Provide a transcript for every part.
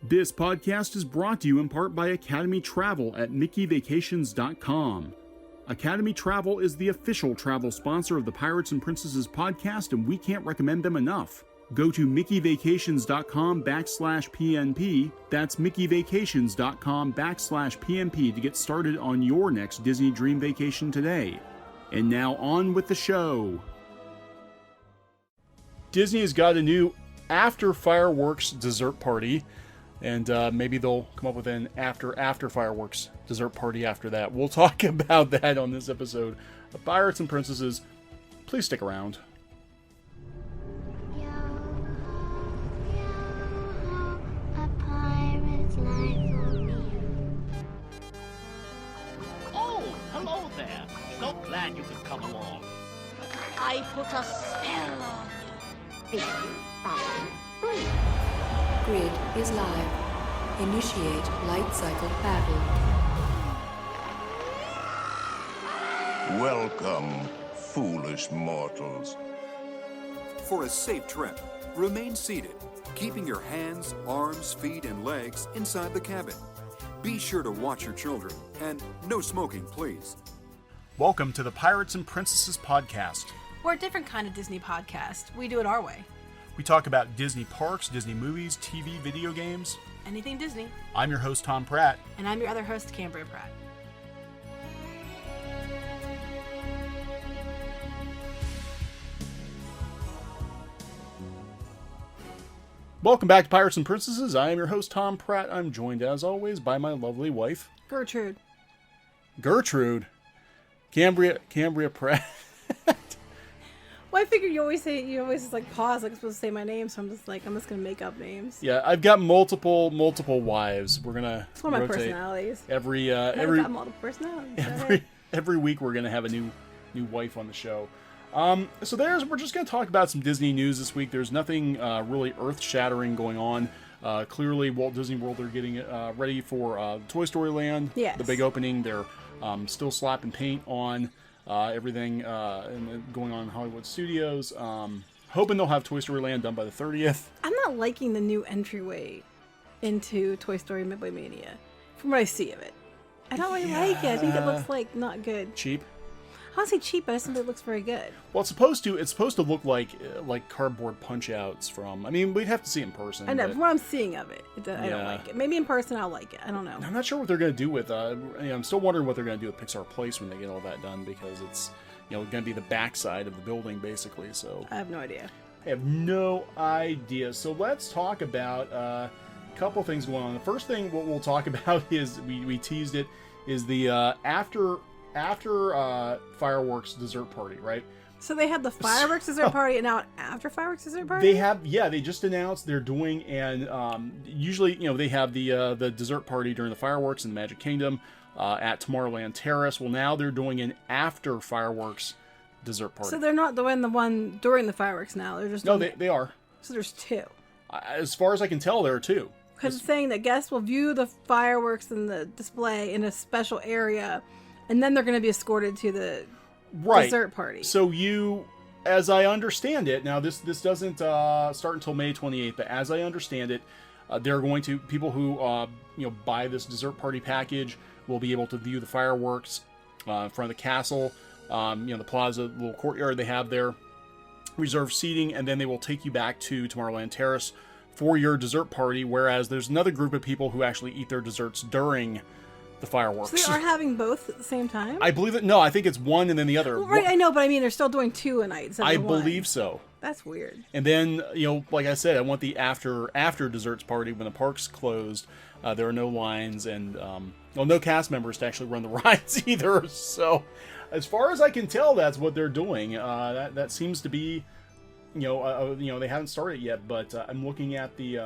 This podcast is brought to you in part by Academy Travel at MickeyVacations.com. Academy Travel is the official travel sponsor of the Pirates and Princesses podcast, and we can't recommend them enough. Go to MickeyVacations.com/PNP. That's MickeyVacations.com/PNP to get started on your next Disney dream vacation today. And now on with the show. Disney has got a new after fireworks dessert party, and maybe they'll come up with an after fireworks dessert party after that. We'll talk about that on this episode of Pirates and Princesses. Please stick around. Oh, hello there. So glad you could come along. I put a spell on you. Grid is live. Initiate light cycle battle. Welcome, foolish mortals. For a safe trip, remain seated, keeping your hands, arms, feet, and legs inside the cabin. Be sure to watch your children, and no smoking, please. Welcome to the Pirates and Princesses podcast. We're a different kind of Disney podcast. We do it our way. We talk about Disney parks, Disney movies, TV, video games. Anything Disney. I'm your host, Thom Pratt. And I'm your other host, Kam Pratt. Welcome back to Pirates and Princesses. I am your host, Thom Pratt. I'm joined, as always, by my lovely wife, Gertrude. Cambria Pratt. Well, I figured you always like pause like I'm supposed to say my name, so I'm just gonna make up names. Yeah, I've got multiple wives. We're gonna It's one of my personalities. I've got multiple personalities. Every week we're gonna have a new wife on the show. We're just gonna talk about some Disney news this week. There's nothing really earth-shattering going on. Clearly, Walt Disney World, they're getting ready for Toy Story Land. Yes. The big opening. They're still slapping paint on everything and going on in Hollywood Studios. Hoping they'll have Toy Story Land done by the 30th. I'm not liking the new entryway into Toy Story Midway Mania, from what I see of it. I don't really like it. I think it looks like not good. Cheap. I don't say cheap, but I just think it looks very good. Well, it's supposed to look like cardboard punch-outs from. I mean, we'd have to see it in person. I know, but from what I'm seeing of it, I don't like it. Maybe in person I'll like it. I don't know. I'm not sure what they're going to do with. I'm still wondering what they're going to do with Pixar Place when they get all that done, because it's going to be the backside of the building basically. So I have no idea. I have no idea. So let's talk about a couple things going on. The first thing we'll talk about is we teased it, is the after fireworks dessert party, right? So they had the fireworks dessert party and now an after fireworks dessert party? They just announced they're doing, and usually, they have the dessert party during the fireworks in the Magic Kingdom at Tomorrowland Terrace. Well, now they're doing an after fireworks dessert party. So they're not doing the one during the fireworks now. They're just they are. So there's two. As far as I can tell, there are two. Because it's saying that guests will view the fireworks in the display in a special area, and then they're going to be escorted to the dessert party. So as I understand it, now this doesn't start until May 28th, but as I understand it, they're going to, people who buy this dessert party package will be able to view the fireworks in front of the castle, the plaza, little courtyard they have there, reserved seating, and then they will take you back to Tomorrowland Terrace for your dessert party, whereas there's another group of people who actually eat their desserts during the fireworks. So they are having both at the same time? I believe it. No, I think it's one and then the other. Well, right, I know, but I mean, they're still doing two a night. I believe so. That's weird. And then, like I said, I want the after desserts party when the park's closed. There are no lines and no cast members to actually run the rides either. So, as far as I can tell, that's what they're doing. That seems to be, they haven't started yet, but I'm looking at the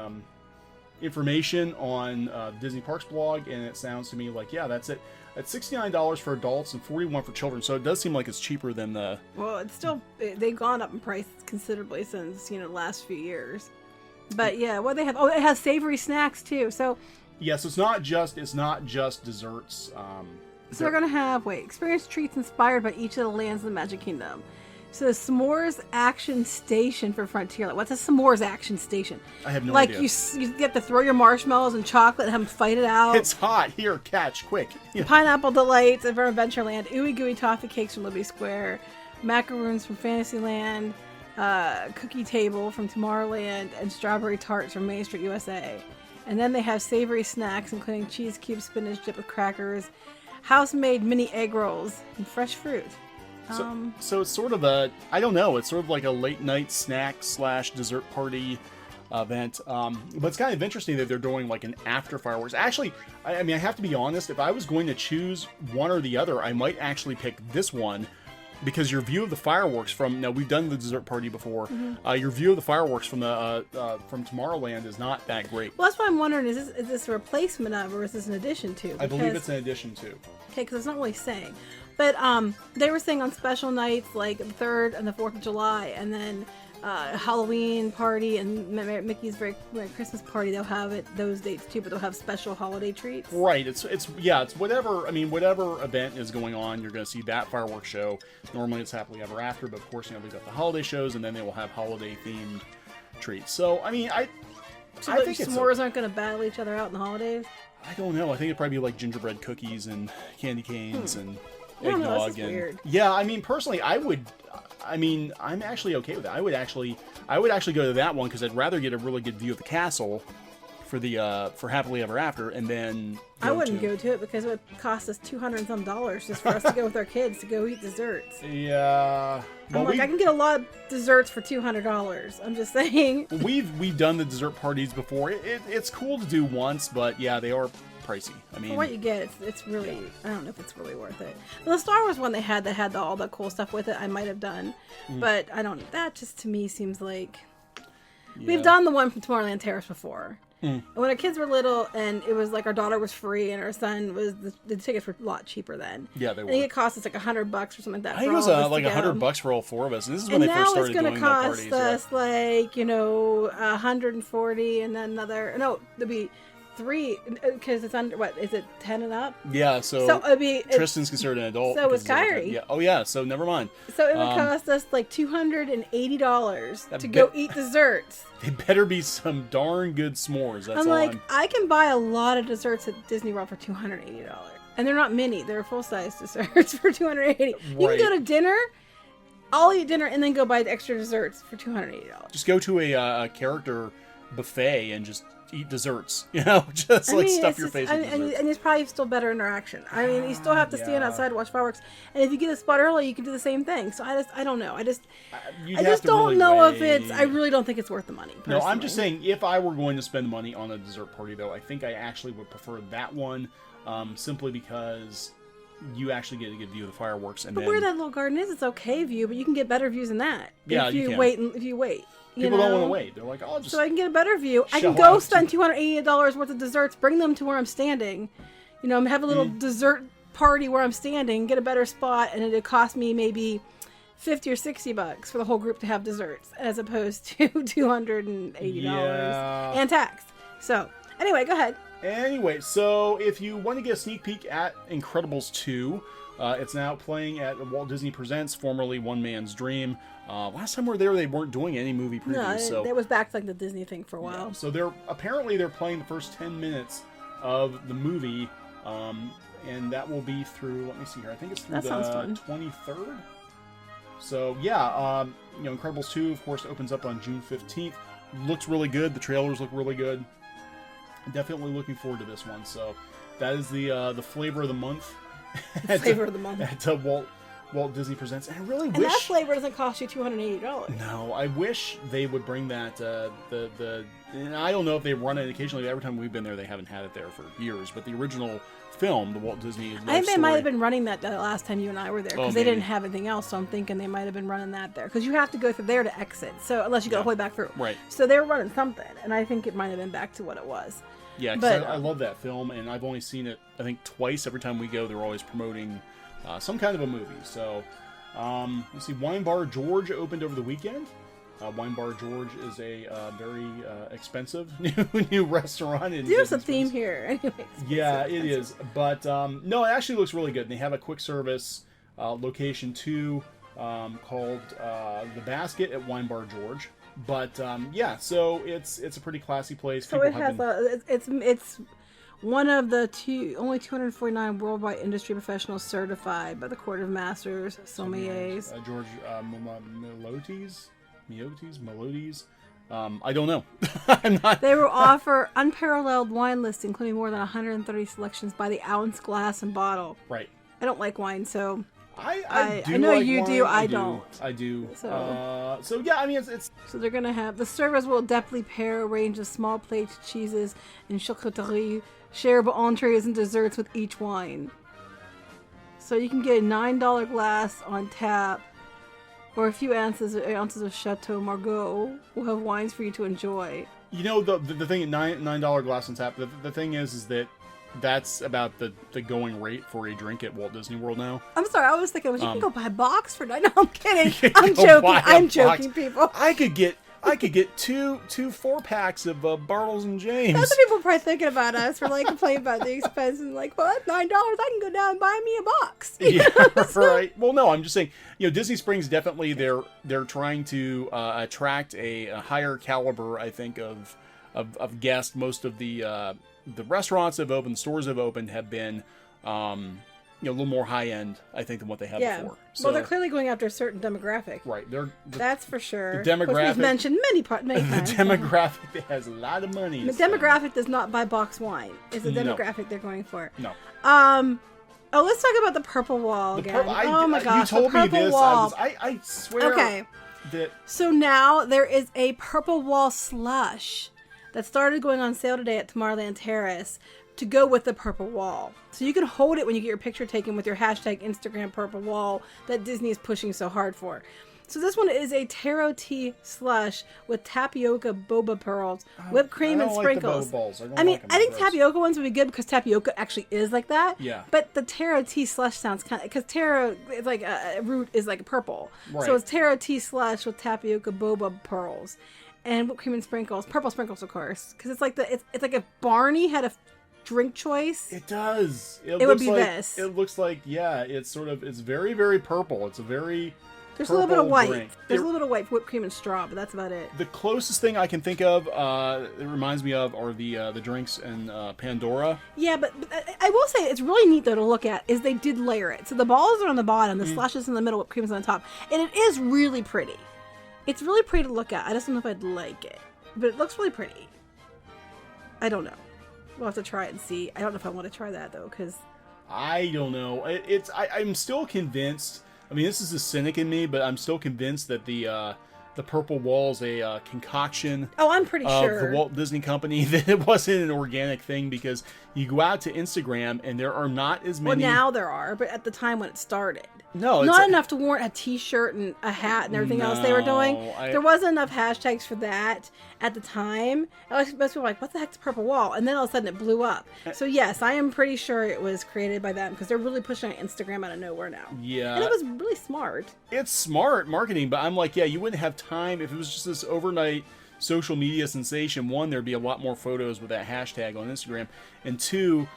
information on Disney Parks blog, and it sounds to me like, that's it. It's $69 for adults and $41 for children, so it does seem like it's cheaper than the... Well, it's still... They've gone up in price considerably since, the last few years. But yeah, what they have... Oh, it has savory snacks too, so... Yes, it's not just desserts. So they're going to have, experience treats inspired by each of the lands of the Magic Kingdom. So the S'mores Action Station for Frontierland. What's a S'mores Action Station? I have no like idea. You get to throw your marshmallows and chocolate and have them fight it out. It's hot. Here, catch, quick. Yeah. Pineapple Delights from Adventureland. Ooey Gooey Toffee Cakes from Liberty Square. Macaroons from Fantasyland. Cookie Table from Tomorrowland. And Strawberry Tarts from Main Street USA. And then they have savory snacks, including cheese cube spinach dip with crackers, house-made mini egg rolls, and fresh fruit. So it's sort of a, I don't know, it's sort of like a late night snack / dessert party event. But it's kind of interesting that they're doing like an after fireworks. Actually, I mean, I have to be honest, if I was going to choose one or the other, I might actually pick this one. Because your view of the fireworks from, now we've done the dessert party before, your view of the fireworks from the from Tomorrowland is not that great. Well, that's what I'm wondering, is this a replacement of, or is this an addition to? I believe it's an addition to. Okay, because it's not really saying. But they were saying on special nights, like the 3rd and the 4th of July, and then Halloween party and Mickey's Merry Christmas party, they'll have it those dates too, but they'll have special holiday treats. Right. It's whatever. I mean, whatever event is going on, you're going to see that fireworks show. Normally, it's Happily Ever After, but of course, you know, they've got the holiday shows, and then they will have holiday themed treats. So, I mean, I think s'mores aren't going to battle each other out in the holidays. I don't know. I think it'd probably be like gingerbread cookies and candy canes and I don't know, eggnog. this is weird. Yeah, I mean, personally, I'm actually okay with it. I would actually go to that one because I'd rather get a really good view of the castle for Happily Ever After, and then I wouldn't go to it because it would cost us $200 and some just for us to go with our kids to go eat desserts. Yeah, well, I can get a lot of desserts for $200. I'm just saying. We've done the dessert parties before. It's cool to do once, but yeah, they are pricey. I mean, for what you get, it's really, I don't know if it's really worth it. Well, the Star Wars one they had that had all the cool stuff with it, I might have done, but I don't. That just to me seems like we've done the one from Tomorrowland Terrace before. And when our kids were little, and it was like our daughter was free, and our son was the tickets were a lot cheaper then. Yeah, they were. I think it cost us like $100 or something like that. I think it was like $100 for all four of us, and this is when they first started doing the parties. And now it's going to cost us like $140, and then another. No, there'll be 3 because it's under what is it 10 and up? Yeah, so it'd be Tristan's considered an adult. So is Kyrie. Yeah. Oh yeah. So never mind. So it would cost us like $280 to go eat desserts. They better be some darn good s'mores. That's I'm like, I can buy a lot of desserts at Disney World for $280, and they're not mini; they're full size desserts for $280. You can go to dinner. I'll eat dinner and then go buy the extra desserts for $280. Just go to a character buffet and just eat desserts, just stuff your face with desserts. And it's probably still better interaction. I mean, you still have to stand outside and watch fireworks, and if you get a spot early, you can do the same thing. So I don't know. I just don't really know wait. if it's. I really don't think it's worth the money. Personally. No, I'm just saying, if I were going to spend money on a dessert party, though, I think I actually would prefer that one, simply because you actually get a good view of the fireworks. And but where that little garden is, it's okay view, but you can get better views than that. Yeah, if you wait. People don't want to wait. They're like, just so I can get a better view. I can go spend $280 worth of desserts, bring them to where I'm standing, have a little dessert party where I'm standing, get a better spot, and it'd cost me maybe $50 or $60 for the whole group to have desserts, as opposed to $280 and tax. So anyway, go ahead. Anyway, so if you want to get a sneak peek at Incredibles 2, it's now playing at Walt Disney Presents, formerly One Man's Dream. Last time we were there, they weren't doing any movie previews. No, so that was back to like the Disney thing for a while. Yeah, so they're playing the first 10 minutes of the movie, and that will be through. Let me see here. I think it's through the 23rd. So yeah, Incredibles 2, of course, opens up on June 15th. Looks really good. The trailers look really good. Definitely looking forward to this one. So that is the flavor of the month. Flavor of the month at Walt Disney Presents. And I really wish... And that flavor doesn't cost you $280. No, I wish they would bring that, and I don't know if they run it occasionally. Every time we've been there, they haven't had it there for years. But the original film, the Walt Disney Love I think they Story, might have been running that the last time you and I were there, because they didn't have anything else. So I'm thinking they might have been running that there. Because you have to go through there to exit. So unless you go all the way back through. Right. So they were running something. And I think it might have been back to what it was. Yeah, because I love that film. And I've only seen it, I think, twice. Every time we go, they're always promoting some kind of a movie. So... let's see, Wine Bar George opened over the weekend. Wine Bar George is a very expensive new restaurant. There's a theme here. Anyways, yeah, it is. But no, it actually looks really good. They have a quick service location too. called The Basket at Wine Bar George. But yeah, so it's a pretty classy place. So it has it's one of the only 249 worldwide industry professionals certified by the Court of Masters Sommeliers. George Melodes. I don't know. I'm not. They will offer unparalleled wine lists, including more than 130 selections by the ounce, glass, and bottle. Right. I don't like wine, so I do. I know like you wine. do. I don't. I do. So yeah, I mean it's. So they're gonna have the servers will adeptly pair a range of small plates, cheeses, and charcuterie, shareable entrees and desserts with each wine. So you can get a $9 glass on tap, or a few ounces of Chateau Margaux will have wines for you to enjoy. You know the thing at $9 glass on tap. The thing is that that's about the going rate for a drink at Walt Disney World now. I'm sorry, I was thinking you can go buy a box for $9. No, I'm kidding. I'm joking, people. I could get two 4-packs of Bartles and James. That's what people are probably thinking about us for like complaining about the expense and like, well, that's $9. I can go down and buy me a box. Yeah, right. Well, no, I'm just saying. Disney Springs definitely they're trying to attract a higher caliber, I think, of guests. Most of the restaurants that have opened, stores that have opened, have been a little more high end, I think, than what they had before. So, well, they're clearly going after a certain demographic. Right. That's for sure. The demographic which we've mentioned many times. The demographic that has a lot of money. The demographic does not buy box wine. It's the demographic they're going for. No. Oh, let's talk about the purple wall again. Oh my gosh, you told the purple me this. wall. I swear. Okay. So now there is a purple wall slush that started going on sale today at Tomorrowland Terrace to go with the purple wall. So you can hold it when you get your picture taken with your hashtag Instagram purple wall that Disney is pushing so hard for. So this one is a taro tea slush with tapioca boba pearls, whipped cream, and sprinkles. I think tapioca ones would be good because tapioca actually is like that. Yeah. But the taro tea slush sounds kind of, because taro is like a root is like purple. Right. So it's taro tea slush with tapioca boba pearls and whipped cream and sprinkles, purple sprinkles of course, because it's like it's like if Barney had a drink choice. It does. It would be this. It looks like it's very, very purple. It's a very There's a little bit of white. Drink. There's a little bit of white for whipped cream and straw, but that's about it. The closest thing I can think of, it reminds me of, are the drinks in Pandora. Yeah, but I will say it's really neat though to look at is they did layer it. So the balls are on the bottom, the slushes in the middle, whipped cream is on the top, and it is really pretty. It's really pretty to look at. I just don't know if I'd like it, but it looks really pretty. I don't know. We'll have to try it and see. I don't know if I want to try that though, because I don't know. I'm still convinced. I mean, this is the cynic in me, but I'm still convinced that the purple wall is a concoction. Oh, I'm pretty sure. Of the Walt Disney Company, that it wasn't an organic thing, because you go out to Instagram and there are not as many. Well, now there are, but at the time when it started. No, not enough to warrant a T-shirt and a hat and everything else they were doing. There wasn't enough hashtags for that at the time. Most people were like, what the heck's Purple Wall? And then all of a sudden it blew up. So yes, I am pretty sure it was created by them because they're really pushing on Instagram out of nowhere now. Yeah. And it was really smart. It's smart marketing, but I'm like, yeah, you wouldn't have time if it was just this overnight social media sensation. One, there'd be a lot more photos with that hashtag on Instagram. And two,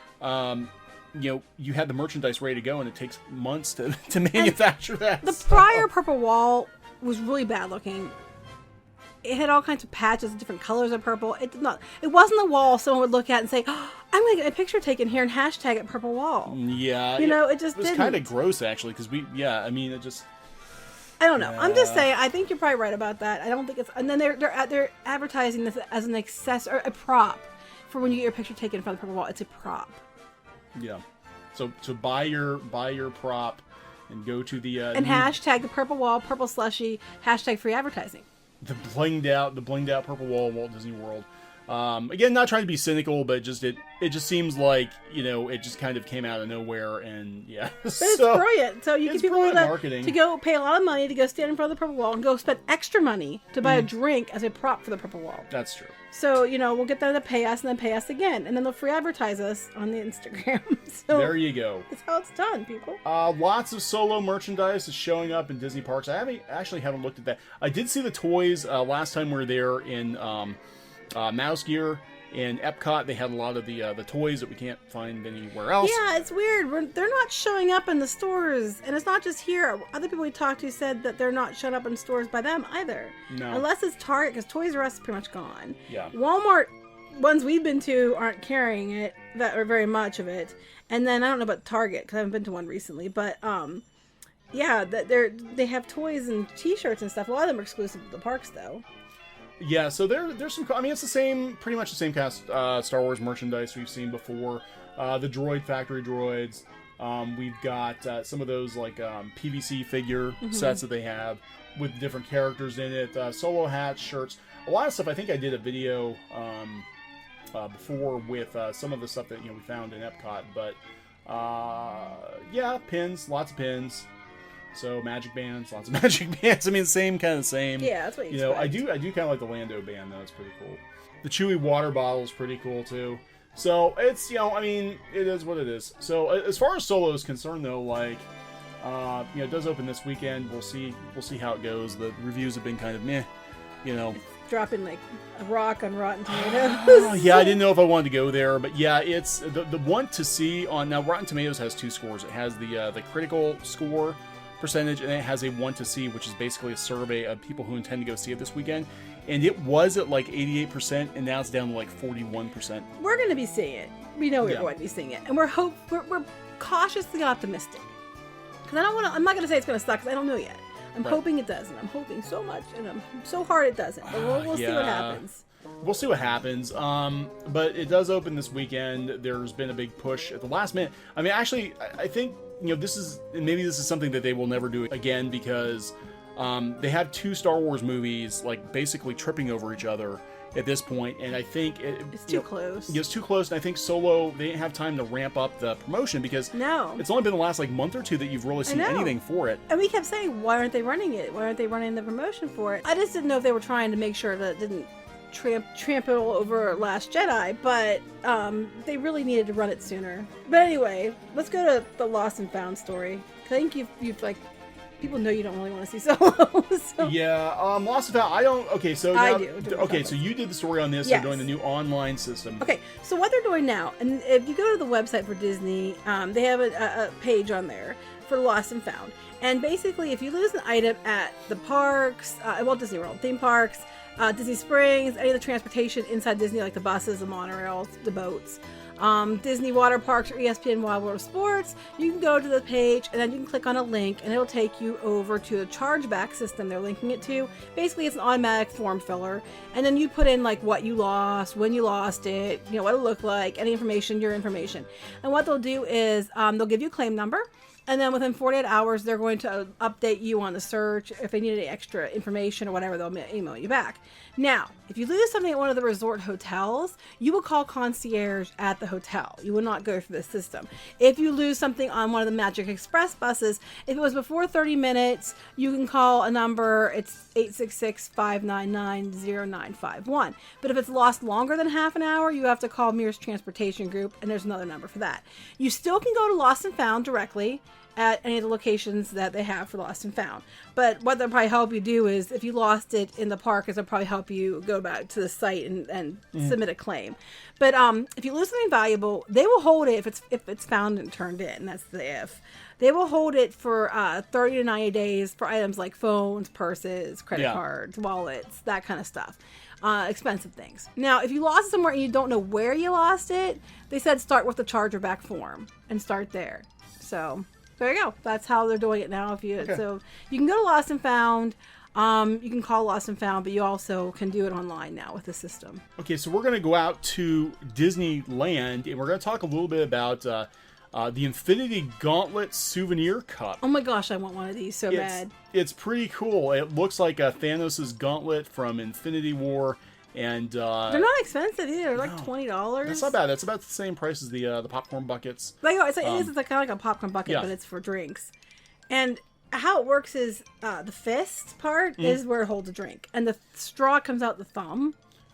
you had the merchandise ready to go, and it takes months to manufacture that. The prior Purple Wall was really bad looking. It had all kinds of patches of different colors of purple. It wasn't the wall someone would look at and say, oh, I'm going to get a picture taken here and hashtag it Purple Wall. Yeah. It just didn't. It was kind of gross, actually, because it just... I don't know. Yeah. I'm just saying, I think you're probably right about that. I don't think it's... And then they're advertising this as an accessory, or a prop, for when you get your picture taken in front of the Purple Wall. It's a prop. Yeah. So buy your prop and go to the and hashtag the Purple Wall, Purple Slushy, hashtag free advertising. The blinged out Purple Wall Walt Disney World. Again, not trying to be cynical, but it just seems like it just kind of came out of nowhere, and yeah. But it's brilliant. So you get people to go pay a lot of money to go stand in front of the Purple Wall and go spend extra money to buy a drink as a prop for the Purple Wall. That's true. So we'll get them to pay us and then pay us again, and then they'll free advertise us on the Instagram. So there you go. That's how it's done, people. Lots of solo merchandise is showing up in Disney parks. I haven't looked at that. I did see the toys last time we were there in Mouse Gear, In Epcot, they had a lot of the toys that we can't find anywhere else. Yeah, it's weird. They're not showing up in the stores, and it's not just here. Other people we talked to said that they're not showing up in stores by them either. No. Unless it's Target, because Toys R Us is pretty much gone. Yeah. Walmart, ones we've been to, aren't carrying it, that or very much of it. And then I don't know about Target, because I haven't been to one recently, but yeah, they have toys and T-shirts and stuff. A lot of them are exclusive to the parks, though. Yeah, so there's some. I mean, it's the same, pretty much the same cast Star Wars merchandise we've seen before. The droid factory droids. We've got some of those like PVC figure sets that they have with different characters in it. Solo hats, shirts, a lot of stuff. I think I did a video before with some of the stuff that we found in Epcot. But yeah, pins, lots of pins. So magic bands, lots of magic bands. I mean, same. Yeah, that's what you expect. I do kind of like the Lando band though. It's pretty cool. The Chewy water bottle is pretty cool too. So it's I mean, it is what it is. So as far as Solo is concerned though, like it does open this weekend. We'll see how it goes. The reviews have been kind of meh. It's dropping like a rock on Rotten Tomatoes. Yeah, I didn't know if I wanted to go there, but yeah, it's the one to see on now. Rotten Tomatoes has 2 scores. It has the critical score percentage, and it has a 1 to see, which is basically a survey of people who intend to go see it this weekend. And it was at like 88%, and now it's down to like 41%. We're going to be seeing it. We know we're going to be seeing it, and we're cautiously optimistic. Because I'm not going to say it's going to suck, because I don't know yet. I'm hoping it does, and I'm hoping so much, and I'm so hard it doesn't. But we'll see what happens. We'll see what happens. But it does open this weekend. There's been a big push at the last minute. I mean, actually, I think this is something that they will never do again, because they have 2 Star Wars movies like basically tripping over each other at this point, and I think it's too close. It's too close, and I think Solo, they didn't have time to ramp up the promotion, because it's only been the last like month or 2 that you've really seen anything for it. And we kept saying, why aren't they running it? Why aren't they running the promotion for it? I just didn't know if they were trying to make sure that it didn't trample over Last Jedi, but they really needed to run it sooner. But anyway, let's go to the Lost and Found story. I think you've like, people know you don't really want to see Solo. So. Yeah, Lost and Found. I don't. Okay, so I now, do. Okay, so you did the story on this. Yes. They're doing the new online system. Okay, so what they're doing now, and if you go to the website for Disney, they have a page on there for Lost and Found. And basically, if you lose an item at the parks, at Walt Disney World, theme parks, Disney Springs, any of the transportation inside Disney, like the buses, the monorails, the boats, Disney water parks, or ESPN Wild World of Sports, you can go to the page and then you can click on a link and it'll take you over to the chargeback system they're linking it to. Basically, it's an automatic form filler, and then you put in like what you lost, when you lost it, what it looked like, any information, your information. And what they'll do is they'll give you a claim number. And then within 48 hours, they're going to update you on the search. If they need any extra information or whatever, they'll email you back. Now, if you lose something at one of the resort hotels, you will call concierge at the hotel. You will not go through the system. If you lose something on one of the Magic Express buses, if it was before 30 minutes, you can call a number. It's 866-599-0951. But if it's lost longer than half an hour, you have to call Mears Transportation Group, and there's another number for that. You still can go to Lost and Found directly at any of the locations that they have for Lost and Found. But what they'll probably help you do is, if you lost it in the park, they'll probably help you go back to the site and submit a claim. But if you lose something valuable, they will hold it if it's found and turned in. That's the if. They will hold it for 30 to 90 days for items like phones, purses, credit cards, wallets, that kind of stuff. Expensive things. Now, if you lost it somewhere and you don't know where you lost it, they said start with the chargeback form and start there. So there you go. That's how they're doing it now. So you can go to Lost and Found. You can call Lost and Found, but you also can do it online now with the system. Okay, so we're going to go out to Disneyland, and we're going to talk a little bit about the Infinity Gauntlet Souvenir Cup. Oh my gosh, I want one of these so bad. It's pretty cool. It looks like Thanos' gauntlet from Infinity War. And they're not expensive either. They're like $20. That's not bad. That's about the same price as the popcorn buckets. It's kind of like a popcorn bucket, but it's for drinks. And how it works is the fist part is where it holds a drink, and the straw comes out the thumb.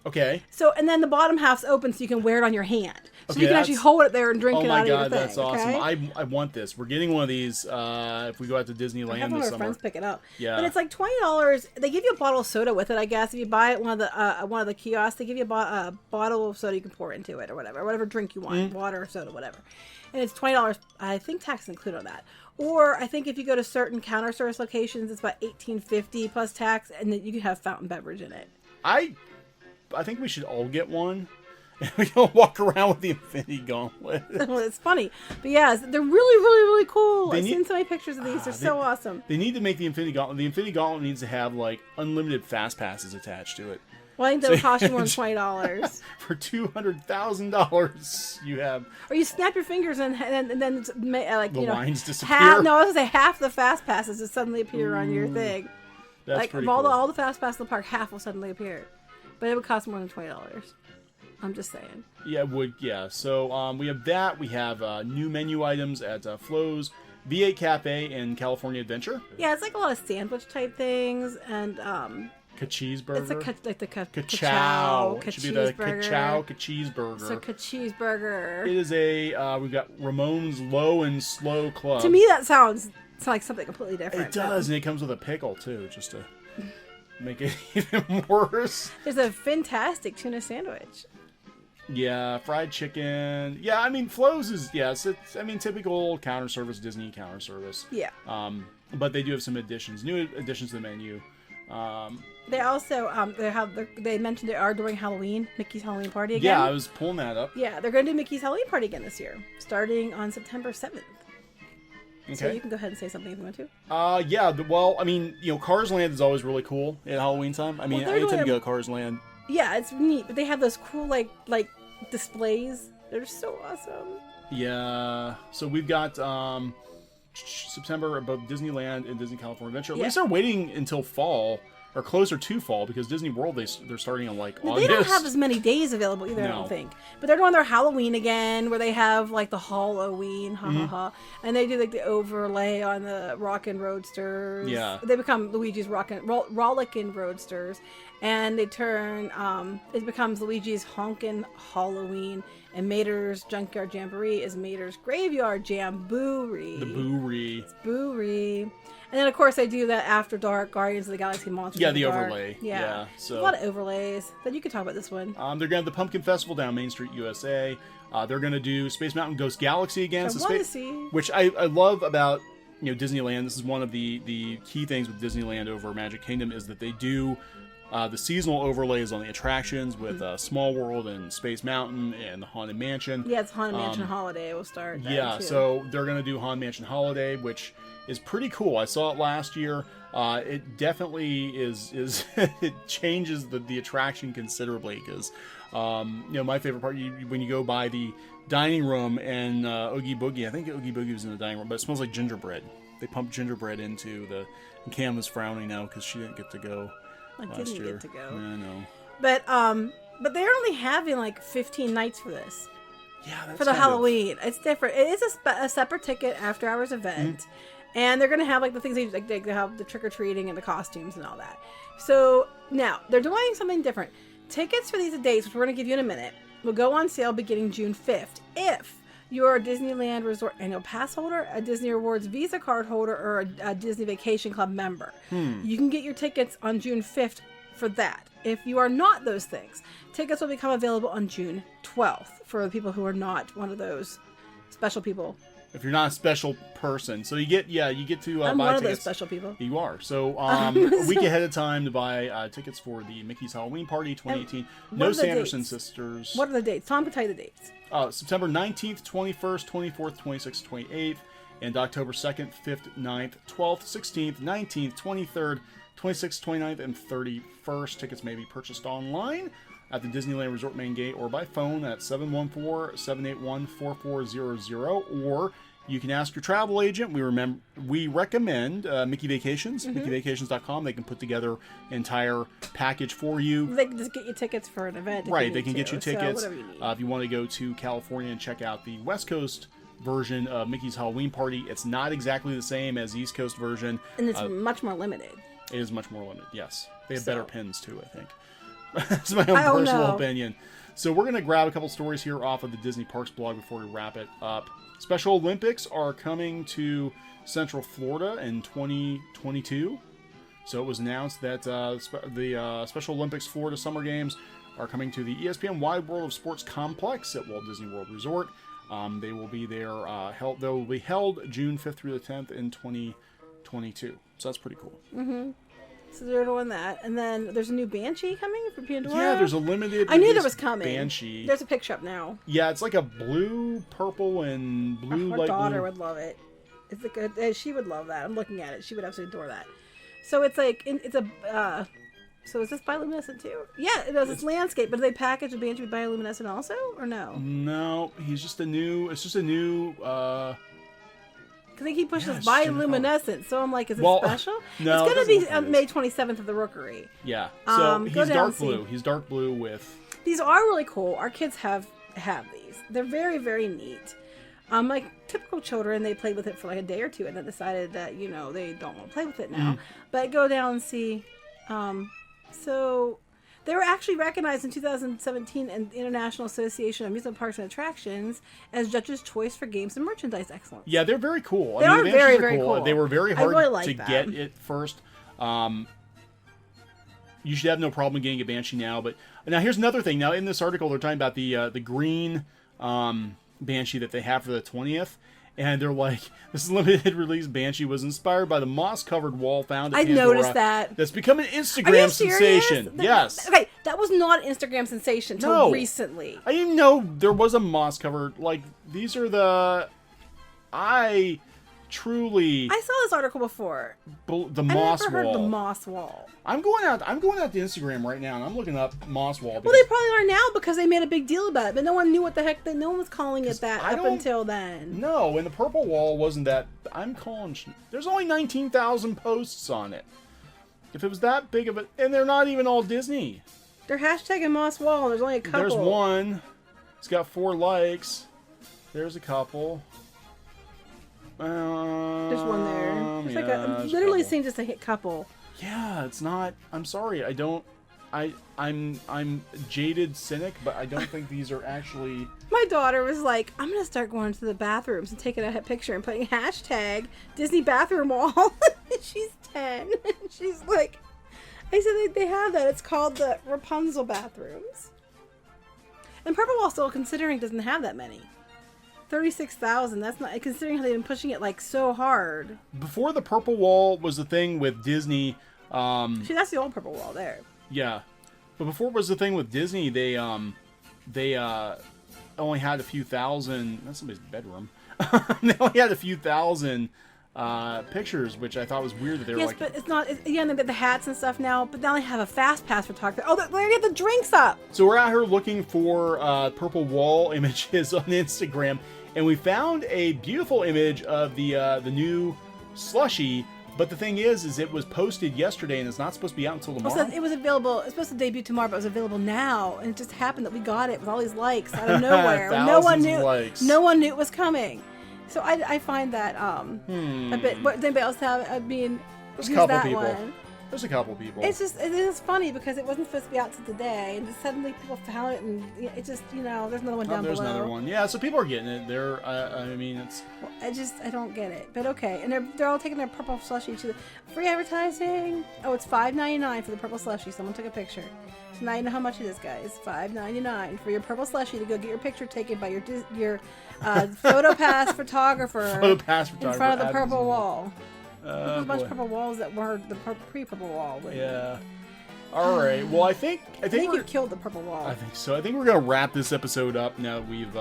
Okay. So, and then the bottom half's open so you can wear it on your hand. So Okay, you can actually that's- hold it there and drink Oh it my out of your god, thing. that's awesome! Okay? I want this. We're getting one of these if we go out to Disneyland I have one this of our summer. friends pick it up. Yeah. But it's like $20. They give you a bottle of soda with it, I guess. If you buy it at one of the kiosks, they give you a bottle of soda you can pour into it or whatever drink you want, water or soda, whatever. And it's $20. I think tax is included on that. Or I think if you go to certain counter service locations, it's about $18.50 plus tax, and then you can have fountain beverage in it. I think we should all get one. And we can walk around with the Infinity Gauntlet. Well, it's funny, but yeah, they're really, really, really cool. I've need- seen so many pictures of these. They're so awesome. They need to make the Infinity Gauntlet. The Infinity Gauntlet needs to have like unlimited fast passes attached to it. Well, I think that would cost you more than $20. For $200,000, you have Or you snap your fingers and then it's like the you know, lines disappear. no, I was gonna say half the fast passes will suddenly appear on your thing. That's Like pretty of cool. all the fast passes in the park, half will suddenly appear, but it would cost more than $20. I'm just saying. Yeah, it would. Yeah. So we have that. We have new menu items at Flo's V8 Cafe and California Adventure. Yeah, it's like a lot of sandwich type things and Ka-cheeseburger. it's like the Ka-chow. It should be the cheeseburger. Ka-chow Ka-cheeseburger. So cheeseburger. It is we've got Ramon's Low and Slow Club. To me, that sounds like something completely different. It does, and it comes with a pickle too, just to make it even worse. There's a fantastic tuna sandwich. Yeah, fried chicken. Yeah, I mean, Flo's is, yes, it's, I mean, typical counter service, Disney counter service. Yeah. But they do have some new additions to the menu. They also they mentioned they are doing Halloween, Mickey's Halloween party again. Yeah, I was pulling that up. Yeah, they're going to do Mickey's Halloween party again this year, starting on September 7th. Okay. So you can go ahead and say something if you want to. Yeah, well, I mean, you know, Cars Land is always really cool at Halloween time. I mean, they're anytime you doing- go to Cars Land. Yeah, it's neat, but they have those cool like displays. They're so awesome. Yeah, so we've got September both Disneyland and Disney California Adventure. At Yeah. least they're waiting until fall or closer to fall because Disney World they're starting on like August. They don't have as many days available either, I No. don't think. But they're doing their Halloween again, where they have like the Halloween, Mm-hmm. and they do like the overlay on the Rockin' Roadsters. Yeah. They become Luigi's Rollickin' Roadsters, and they turn it becomes Luigi's Honkin' Halloween, and Mater's Junkyard Jamboree is Mater's Graveyard Jamboree. The Boo-ree. Boo-ree. And then, of course, they do that After Dark Guardians of the Galaxy Monsters. Yeah, of the Dark. overlay. Yeah. Yeah, so- a lot of overlays. Then you could talk about this one. They're going to have the Pumpkin Festival down Main Street, USA. They're going to do Space Mountain Ghost Galaxy again. I So want to see. Which I love about Disneyland. This is one of the key things with Disneyland over Magic Kingdom is that they do the seasonal overlays on the attractions with Small World and Space Mountain and the Haunted Mansion. Yeah, it's Haunted Mansion Holiday. We'll start. That Yeah, too. so they're going to do Haunted Mansion Holiday, which is pretty cool. I saw it last year. It definitely is it changes the attraction considerably because my favorite part when you go by the dining room and Oogie Boogie. I think Oogie Boogie was in the dining room, but it smells like gingerbread. They pumped gingerbread into the. And Cam is frowning now because she didn't get to go. I last didn't year. get to go. Yeah, I know. But they're only having like 15 nights for this. Yeah, that's For the kind of- Halloween. It's different. It is a separate ticket after hours event. And they're going to have like the things they have the trick-or-treating and the costumes and all that. So now they're doing something different. Tickets for these dates, which we're going to give you in a minute, will go on sale beginning June 5th. If you're a Disneyland Resort annual pass holder, a Disney Rewards Visa card holder, or a Disney Vacation Club member, you can get your tickets on June 5th for that. If you are not those things, tickets will become available on June 12th for the people who are not one of those special people. If you're not a special person, so you get to I'm buy one of tickets. those special people. You are. So a week ahead of time to buy tickets for the Mickey's Halloween Party 2018. what No are the Sanderson dates? Sisters. What are the dates? Tom can tell you the dates. September 19th, 21st, 24th, 26th, 28th, and October 2nd, 5th, 9th, 12th, 16th, 19th, 23rd, 26th, 29th, and 31st. Tickets may be purchased online at the Disneyland Resort main gate or by phone at 714-781-4400, or you can ask your travel agent. We recommend Mickey Vacations, mickeyvacations.com. They can put together an entire package for you. They can just get you tickets for an event. if Right, you they need can get to, you so tickets. whatever you need. If you want to go to California and check out the West Coast version of Mickey's Halloween Party, it's not exactly the same as the East Coast version. And it's much more limited. It is much more limited, yes. They have better pins, too, I think. That's my own personal opinion. So we're going to grab a couple stories here off of the Disney Parks blog before we wrap it up. Special Olympics are coming to Central Florida in 2022. So it was announced that the Special Olympics Florida Summer Games are coming to the ESPN Wide World of Sports Complex at Walt Disney World Resort. They will be there. They will be held June 5th through the 10th in 2022. So that's pretty cool. Mm-hmm. So they're doing that, and then there's a new Banshee coming for Pandora. Yeah, there's a limited. I knew there was coming. Banshee. There's a picture up now. Yeah, it's like a blue, purple, and blue. My daughter would love it. It's like she would love that. I'm looking at it. She would absolutely adore that. So it's like it's a. So is this bioluminescent too? Yeah, it does. It's landscape, but do they package the Banshee with bioluminescent also, or no? No, he's just a new. It's just a new. Because they keep pushing this bioluminescent, so I'm like, is it special? No, it's going to be May 27th at the Rookery. Yeah, so he's dark blue. See. He's dark blue with... These are really cool. Our kids have these. They're very, very neat. Like typical children, they played with it for like a day or two and then decided that, they don't want to play with it now. But go down and see. So... They were actually recognized in 2017 in the International Association of Amusement Parks and Attractions as Judge's Choice for Games and Merchandise Excellence. Yeah, they're very cool. They are very, very cool. They were very hard to them. get at first. You should have no problem getting a Banshee now. But now here's another thing. Now in this article, they're talking about the green Banshee that they have for the 20th. And they're like, this limited release Banshee was inspired by the moss-covered wall found at Pandora. I noticed that. That's become an Instagram sensation. Yes. Okay, that was not an Instagram sensation until recently. I didn't know there was a moss-covered. Like, these are the... I saw this article before. The moss wall. I never heard the moss wall. I'm going out to Instagram right now and I'm looking up moss wall. Well, they probably are now because they made a big deal about it, but no one knew what the heck. No one was calling it that up until then. No, and the purple wall wasn't that. There's only 19,000 posts on it. If it was that big of a, and they're not even all Disney. They're hashtagging moss wall. There's only a couple. There's one. It's got 4 likes. There's a couple. There's one there. There's like literally seeing just a hit couple. Yeah, it's not. I'm sorry. I'm jaded cynic, but I don't think these are actually. My daughter was like, I'm gonna start going to the bathrooms and taking a picture and putting hashtag Disney bathroom wall. She's 10. She's like, I said they have that. It's called the Rapunzel bathrooms. And Purple Wall still considering doesn't have that many. 36,000. That's not considering how they've been pushing it like so hard. Before the purple wall was the thing with Disney. See, that's the old purple wall there. Yeah, but before it was the thing with Disney, they only had a few thousand. That's somebody's bedroom. They only had a few thousand pictures, which I thought was weird that they were like. Yes, but it's not. Yeah, they got the hats and stuff now. But now they have a fast pass photographer. Oh, they get the drinks up. So we're out here looking for purple wall images on Instagram. And we found a beautiful image of the new slushie, but the thing is it was posted yesterday and it's not supposed to be out until tomorrow. So it was available. It's supposed to debut tomorrow, but it was available now, and it just happened that we got it with all these likes out of nowhere. No one knew. Likes. No one knew it was coming. So I find that a bit. What does anybody else have? I mean, there's a couple that people. One? There's a couple people. It is funny because it wasn't supposed to be out till today, and suddenly people found it, and it just there's another one down below. There's another one. Yeah, so people are getting it. They're I mean it's. Well, I don't get it, but okay, and they're all taking their purple slushie to the free advertising. Oh, it's $5.99 for the purple slushie. Someone took a picture. So now you know how much it is, guys. $5.99 for your purple slushie to go get your picture taken by your photo pass photographer. Photo pass photographer in front of the purple wall. There's a bunch of purple walls that were the pre-purple wall. Yeah. All right. Well, I think you've killed the purple wall. I think so. I think we're gonna wrap this episode up now that we've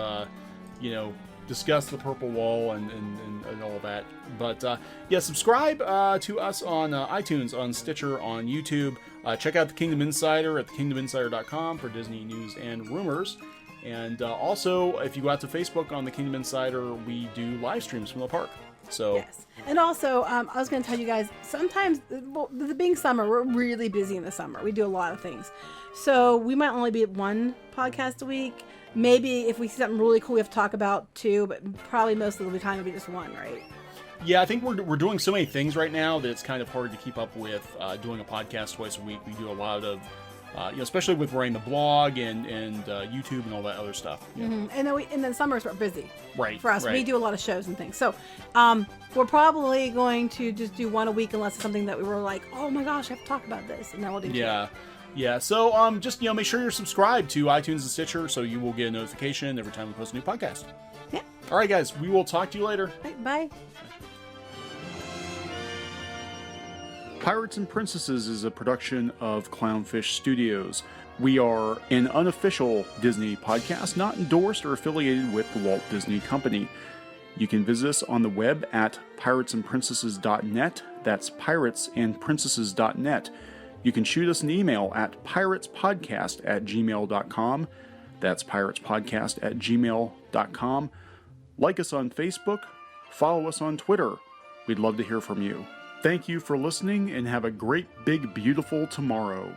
discussed the purple wall and all that. But yeah, subscribe to us on iTunes, on Stitcher, on YouTube. Check out the Kingdom Insider at thekingdominsider.com for Disney news and rumors. And also, if you go out to Facebook on the Kingdom Insider, we do live streams from the park. So yes, and also I was going to tell you guys. Sometimes, being summer, we're really busy in the summer. We do a lot of things, so we might only be at 1 podcast a week. Maybe if we see something really cool, we have to talk about 2, but probably most of the time it'll be just 1, right? Yeah, I think we're doing so many things right now that it's kind of hard to keep up with doing a podcast twice a week. We do a lot of especially with running the blog and YouTube and all that other stuff. And then summers we're busy. Right. For us, right. we do a lot of shows and things. So we're probably going to just do one a week unless it's something that we were like, oh my gosh, I have to talk about this, and then we'll do two. Yeah. So just make sure you're subscribed to iTunes and Stitcher so you will get a notification every time we post a new podcast. Yeah. All right, guys. We will talk to you later. Right, bye. Pirates and Princesses is a production of Clownfish Studios. We are an unofficial Disney podcast, not endorsed or affiliated with the Walt Disney Company. You can visit us on the web at piratesandprincesses.net. That's piratesandprincesses.net. You can shoot us an email at piratespodcast@gmail.com. That's piratespodcast@gmail.com. Like us on Facebook. Follow us on Twitter. We'd love to hear from you. Thank you for listening and have a great, big, beautiful tomorrow.